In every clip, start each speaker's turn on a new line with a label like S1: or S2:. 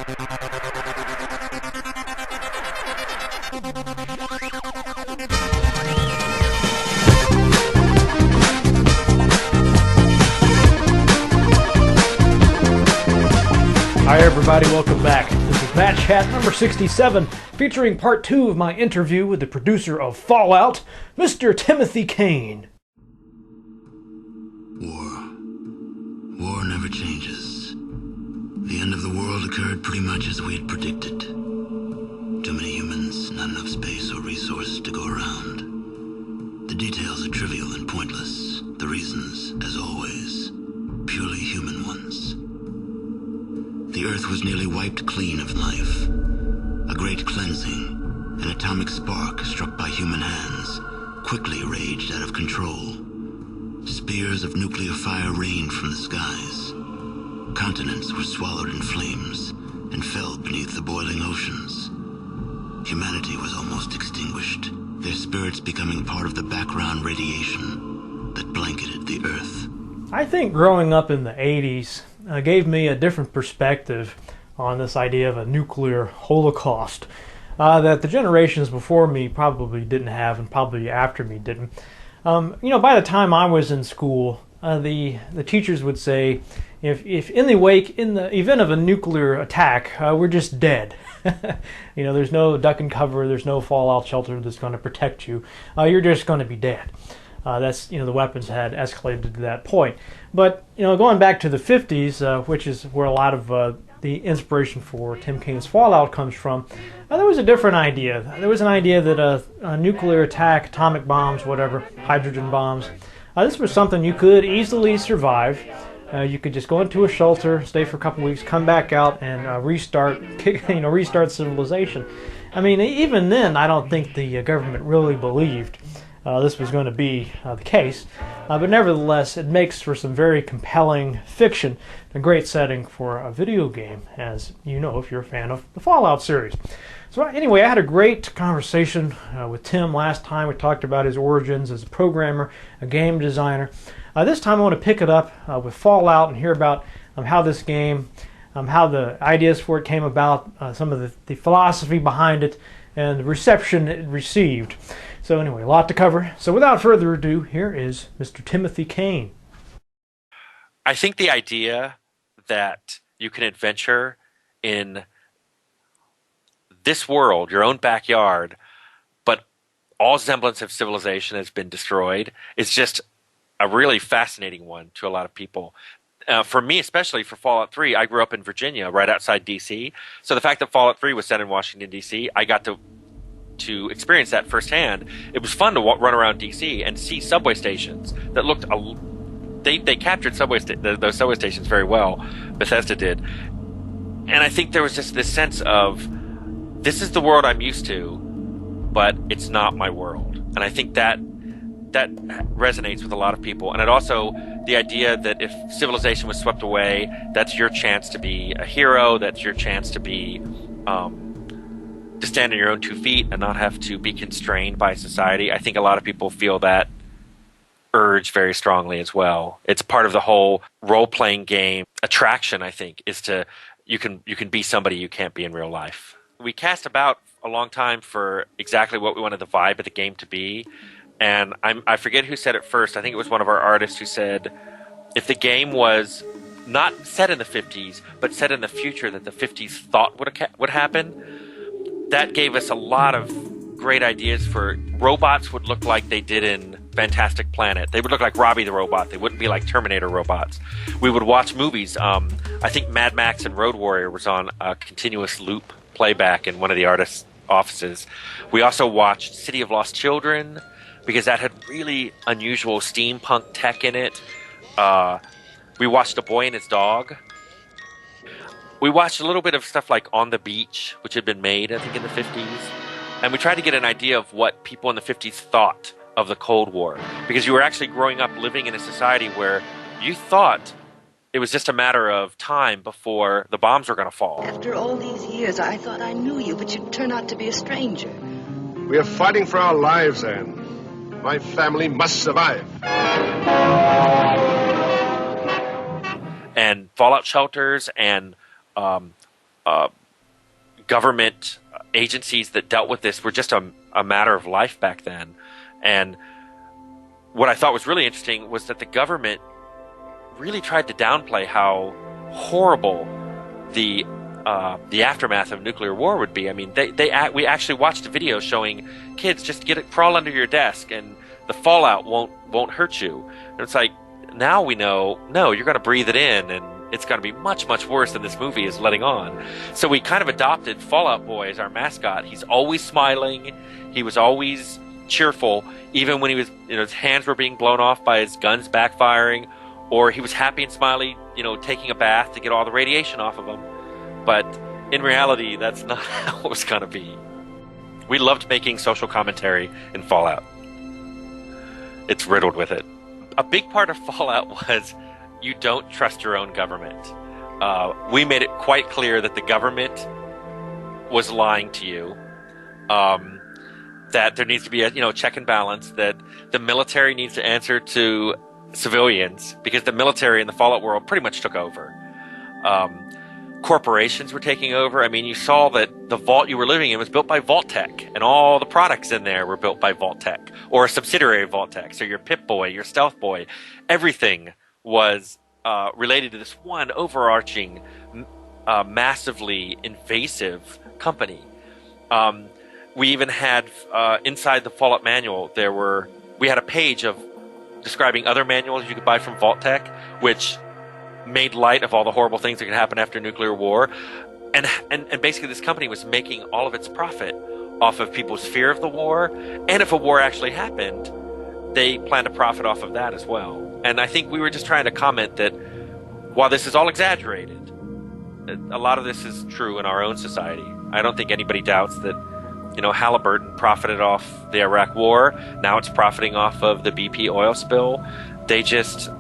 S1: Hi everybody, welcome back. This is Matt Chat number 67, featuring part 2 of my interview with the producer of Fallout, Mr. Timothy Cain.
S2: War never changes. The end of the world occurred pretty much as we had predicted. Too many humans, not enough space or resources to go around. The details are trivial and pointless. The reasons, as always, purely human ones. The Earth was nearly wiped clean of life. A great cleansing, an atomic spark struck by human hands, quickly raged out of control. Spears of nuclear fire rained from the skies. Continents were swallowed in flames and fell beneath the boiling oceans. Humanity was almost extinguished, their spirits becoming part of the background radiation that blanketed the Earth.
S1: I think growing up in the 80s gave me a different perspective on this idea of a nuclear holocaust that the generations before me probably didn't have, and probably after me didn't. By the time I was in school, the teachers would say, if in the event of a nuclear attack, we're just dead. There's no duck and cover, there's no fallout shelter that's going to protect you. You're just going to be dead. The weapons had escalated to that point. But, going back to the 50s, which is where a lot of the inspiration for Tim Cain's Fallout comes from, there was a different idea. There was an idea that a nuclear attack, atomic bombs, whatever, hydrogen bombs, this was something you could easily survive. You could just go into a shelter, stay for a couple weeks, come back out, and restart civilization. I mean, even then, I don't think the government really believed this was going to be the case. But nevertheless, it makes for some very compelling fiction, a great setting for a video game, as you know if you're a fan of the Fallout series. So anyway, I had a great conversation with Tim last time. We talked about his origins as a programmer, a game designer. This time I want to pick it up with Fallout and hear about how this game, how the ideas for it came about, some of the philosophy behind it, and the reception it received. So anyway, a lot to cover. So without further ado, here is Mr. Timothy Cain.
S3: I think the idea that you can adventure in this world, your own backyard, but all semblance of civilization has been destroyed, is just a really fascinating one to a lot of people. For me, especially for Fallout 3, I grew up in Virginia, right outside D.C. So the fact that Fallout 3 was set in Washington, D.C., I got to experience that firsthand. It was fun to run around D.C. and see subway stations that looked... They captured those subway stations very well. Bethesda did. And I think there was just this sense of, this is the world I'm used to, but it's not my world. And I think that resonates with a lot of people. And it also, the idea that if civilization was swept away, that's your chance to be a hero, that's your chance to be... to stand on your own 2 feet and not have to be constrained by society. I think a lot of people feel that urge very strongly as well. It's part of the whole role-playing game attraction, I think, is you can be somebody you can't be in real life. We cast about a long time for exactly what we wanted the vibe of the game to be, and I forget who said it first. I think it was one of our artists who said, if the game was not set in the 50s, but set in the future that the 50s thought would happen, that gave us a lot of great ideas for robots would look like they did in Fantastic Planet. They would look like Robbie the Robot. They wouldn't be like Terminator robots. We would watch movies. I think Mad Max and Road Warrior was on a continuous loop playback in one of the artists' offices. We also watched City of Lost Children because that had really unusual steampunk tech in it. We watched A Boy and His Dog. We watched a little bit of stuff like On the Beach, which had been made, I think, in the 50s. And we tried to get an idea of what people in the 50s thought of the Cold War. Because you were actually growing up living in a society where you thought it was just a matter of time before the bombs were going to fall.
S4: After all these years, I thought I knew you, but you turned out to be a stranger.
S5: We are fighting for our lives, Anne. My family must survive.
S3: And fallout shelters and government agencies that dealt with this were just a matter of life back then. And what I thought was really interesting was that the government really tried to downplay how horrible the aftermath of nuclear war would be. I mean, we actually watched a video showing kids just crawl under your desk and the fallout won't hurt you. And it's like, now we know, no, you're going to breathe it in, and it's going to be much, much worse than this movie is letting on. So we kind of adopted Fallout Boy as our mascot. He's always smiling. He was always cheerful, even when he was, his hands were being blown off by his guns backfiring, or he was happy and smiley, taking a bath to get all the radiation off of him. But in reality, that's not how it was going to be. We loved making social commentary in Fallout. It's riddled with it. A big part of Fallout was you don't trust your own government. We made it quite clear that the government was lying to you, that there needs to be a check and balance, that the military needs to answer to civilians, because the military in the Fallout world pretty much took over. Corporations were taking over. I mean, you saw that the vault you were living in was built by Vault-Tec, and all the products in there were built by Vault-Tec, or a subsidiary of Vault-Tec. So your Pip-Boy, your Stealth Boy, everything was related to this one overarching, massively invasive company. We even had, inside the Fallout manual, we had a page of describing other manuals you could buy from Vault-Tec, which made light of all the horrible things that could happen after nuclear war. And basically this company was making all of its profit off of people's fear of the war. And if a war actually happened, they planned to profit off of that as well. And I think we were just trying to comment that while this is all exaggerated, a lot of this is true in our own society. I don't think anybody doubts that, Halliburton profited off the Iraq war. Now it's profiting off of the BP oil spill. They just,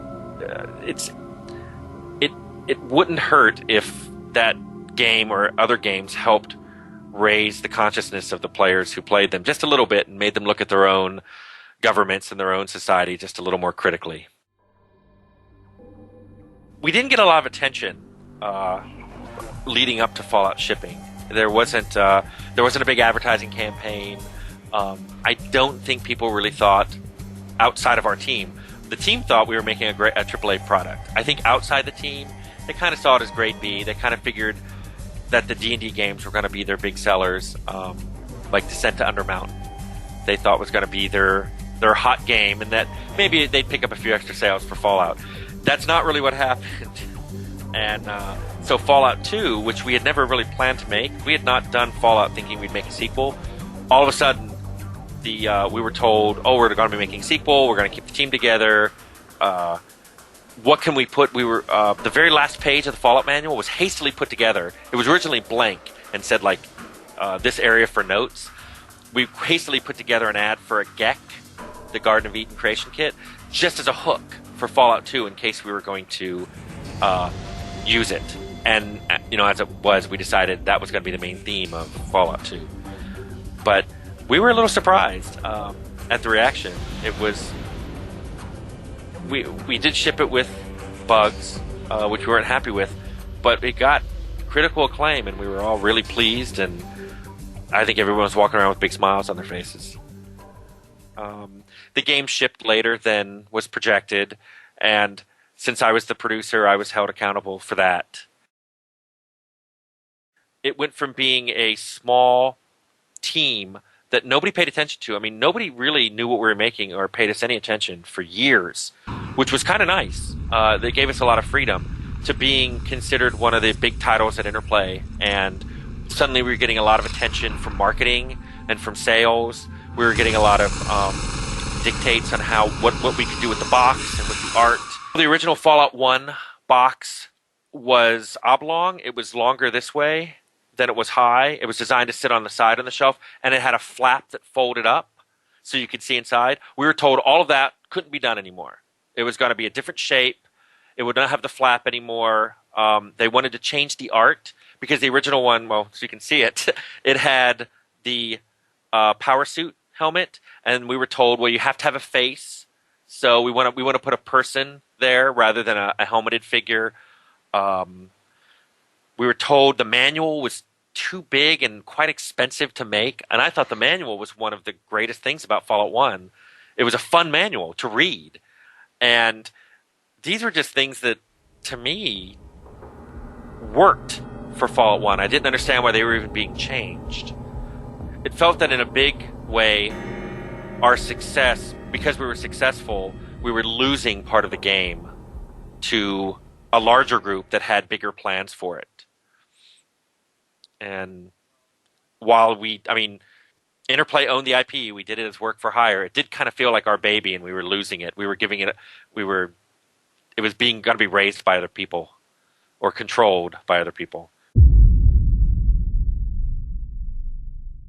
S3: it wouldn't hurt if that game or other games helped raise the consciousness of the players who played them just a little bit and made them look at their own governments and their own society just a little more critically. We didn't get a lot of attention leading up to Fallout shipping. There wasn't a big advertising campaign. I don't think people really thought, outside of our team, the team thought we were making a AAA product. I think outside the team, they kind of saw it as grade B. They kind of figured that the D&D games were going to be their big sellers, like Descent to Undermountain. They thought was going to be their hot game, and that maybe they'd pick up a few extra sales for Fallout. That's not really what happened. And so Fallout 2, which we had never really planned to make, we had not done Fallout thinking we'd make a sequel. All of a sudden, we were told, we're going to be making a sequel, we're going to keep the team together. What can we put? We were the very last page of the Fallout manual was hastily put together. It was originally blank and said this area for notes. We hastily put together an ad for a Gek, the Garden of Eden creation kit, just as a hook for Fallout 2 in case we were going to use it. And as it was, we decided that was going to be the main theme of Fallout 2. But we were a little surprised at the reaction. It was. We did ship it with bugs, which we weren't happy with, but it got critical acclaim, and we were all really pleased, and I think everyone was walking around with big smiles on their faces. The game shipped later than was projected, and since I was the producer, I was held accountable for that. It went from being a small team that nobody paid attention to. I mean, nobody really knew what we were making or paid us any attention for years, which was kind of nice. They gave us a lot of freedom to being considered one of the big titles at Interplay, and suddenly we were getting a lot of attention from marketing and from sales. We were getting a lot of dictates on what we could do with the box and with the art. The original Fallout 1 box was oblong. It was longer this way than it was high. It was designed to sit on the side on the shelf, and it had a flap that folded up so you could see inside. We were told all of that couldn't be done anymore. It was going to be a different shape. It would not have the flap anymore. They wanted to change the art because the original one, well, so you can see it, it had the power suit helmet, and we were told, well, you have to have a face. So we want to put a person there rather than a helmeted figure. We were told the manual was too big and quite expensive to make. And I thought the manual was one of the greatest things about Fallout 1. It was a fun manual to read. And these were just things that, to me, worked for Fallout 1. I didn't understand why they were even being changed. It felt that in a big way, our success, because we were successful, we were losing part of the game to a larger group that had bigger plans for it. And while Interplay owned the IP, we did it as work for hire. It did kind of feel like our baby, and we were losing it. We were giving it, it was being got to be raised by other people or controlled by other people.